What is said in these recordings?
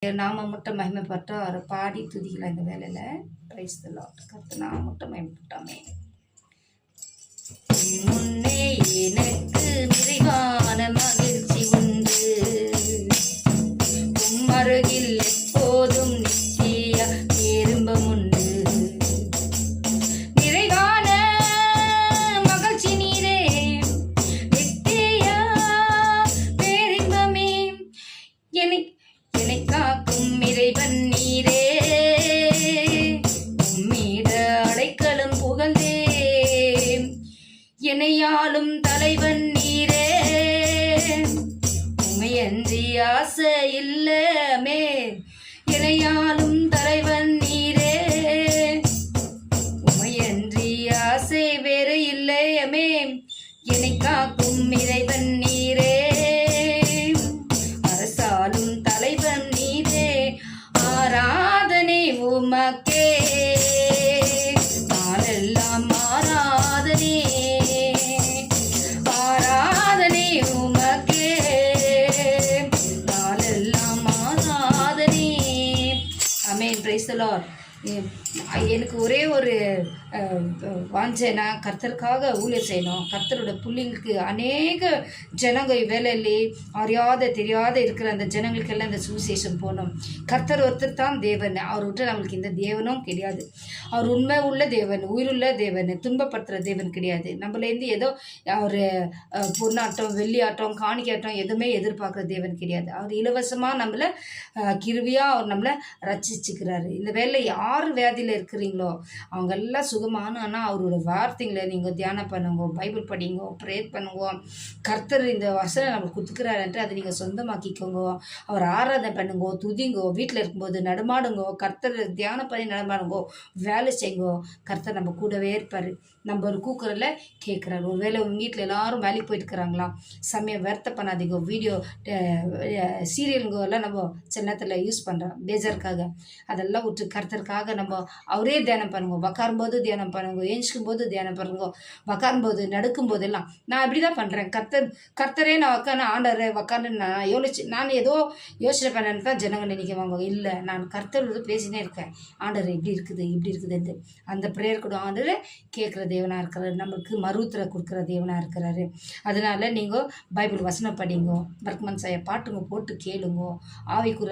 நாம மட்டும் மகிமைப்பட்டோம். அவரை பாடி துதிக்கலாம் இந்த வேலையில். Price the Lord. கர்த்தர் நாம மட்டும் மகிமைப்பட்டாமே. முன்னே எனக்கு நிறைவான மகிழ்ச்சி உண்டு, அருகில் எப்போதும் நிச்சய பேரும்பம் உண்டு. நிறைவான மகிழ்ச்சி நீரே, நித்திய பேரின்பமே. என்னை காக்கும் இறைவன் நீரே, உம்மீத அடைக்கலும் புகழ்ந்தே. என்னையாளும் தலைவன் நீரே, உமையன்றி ஆசை இல்லமே. என்னையாளும் தலைவன் நீரே, உமையன்றி ஆசை வேறு இல்லையமே. என்னை காக்கும் இறைவன் நீரே, அரசாலும் தலைவன் நீரே. ஆராதனை உமக்கே, நாளெல்லாம் ஆராதனை, ஆராதனை உமக்கே, நாளெல்லாம் ஆராதனை. ஆமென். Praise the Lord. எனக்கு ஒரே ஒரு வாஞ்சைனா, கர்த்தருக்காக ஊழியர் செய்யணும். கர்த்தரோட புள்ளிங்களுக்கு அநேக ஜனங்கள் வேலையிலே அறியாத தெரியாத இருக்கிற அந்த ஜனங்களுக்கெல்லாம் இந்த சுவிசேஷம் போகணும். கர்த்தர் ஒருத்தர் தான் தேவன். அவர் விட்டு நம்மளுக்கு இந்த தேவனும் கிடையாது. அவர் உண்மை உள்ள தேவன், உயிருள்ள தேவன், துன்பப்படுத்துகிற தேவன் கிடையாது. நம்மளேருந்து ஏதோ அவர் பொன்னாட்டம் வெள்ளியாட்டம் காணிக்காட்டம் எதுவுமே எதிர்பார்க்குற தேவன் கிடையாது. அவர் இலவசமாக நம்மளை கிருவியாக அவர் நம்மளை ரட்சிச்சுக்கிறாரு. இந்த வேலை யார் வியாதியில் இருக்கிறீங்களோ அவங்க எல்லாம் சுகமானா அவரோட வார்த்தைங்களை நீங்கள் தியானம் பண்ணுங்க, பைபிள் படிங்க, ப்ரேயர் பண்ணுங்க. கர்த்தர் இந்த வசனம் நம்மளுக்கு கொடுத்துக்கிறாருன்ட்டு அதை நீங்கள் சொந்தமாக்கிக்கோங்க. அவர் ஆராதனை பண்ணுங்க, துதிங்கோ, வீட்டில் இருக்கும்போது நடமாடுங்கோ, கர்த்தர் தியானம் பண்ணி நடமாடுங்கோ, வேலை செய்யுங்கோ. கர்த்தர் நம்ம கூடவே இருப்பார். நம்ம ஒரு கூக்குறல கேட்குறாரு. ஒரு வேலை உங்கள் வீட்டில் எல்லாரும் வேலைக்கு போயிட்டு இருக்கிறாங்களாம், சமயம் வருத்த பண்ணாதீங்க. வீடியோ சீரியலுங்கோ எல்லாம் நம்ம சில நேரத்தில் யூஸ் பண்ணுறோம் பேஜருக்காக. அதெல்லாம் விட்டு கர்த்தருக்காக நம்ம அவரே தியானம் பண்ணுங்க. உக்காரும்போது தியானம் பண்ணுங்க, ஏஞ்சிக்கும் போது தியானம் பண்ணுங்க, உக்காரும்போது நடக்கும்போது எல்லாம். நான் இப்படி தான் பண்ணுறேன். கர்த்தரே நான் உக்காந்து ஆண்டரை உக்காந்து நான் ஏதோ யோசனை பண்ணேன்னு தான் ஜனங்கள் நினைக்குவாங்க. இல்லை, நான் கர்த்தரோடு பேசினே இருக்கேன். ஆண்டர் இப்படி இருக்குதுன்ட்டு அந்த ப்ரேயர் கூட ஆண்டரை கேட்குற தேவனாக இருக்கிறாரு. நம்மளுக்கு மருத்துவரை கொடுக்குற தேவனாக இருக்கிறாரு. அதனால் நீங்கள் பைபிள் வசனம் படிங்கோ, பர்க்மன் சாய பாட்டுங்க போட்டு கேளுங்கோ, ஆவிக்குற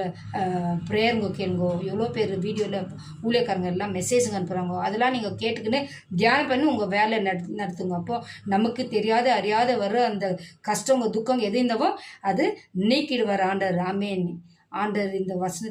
ப்ரேயருங்கோ கேளுங்கோ. எவ்வளோ பேர் வீடியோவில் ஊழியக்காரங்க எல்லாம் மெசேஜுங்க அனுப்புகிறாங்க. அதெல்லாம் நீங்கள் கேட்டுக்கின்னு தியானம் பண்ணி உங்கள் வேலை நடத்துங்க. அப்போது நமக்கு தெரியாத அறியாத வர அந்த கஷ்டங்க துக்கம் எது இருந்தவோ அது நீக்கிடுவார் ஆண்டர். ஆமேன். ஆண்டர் இந்த வசனம்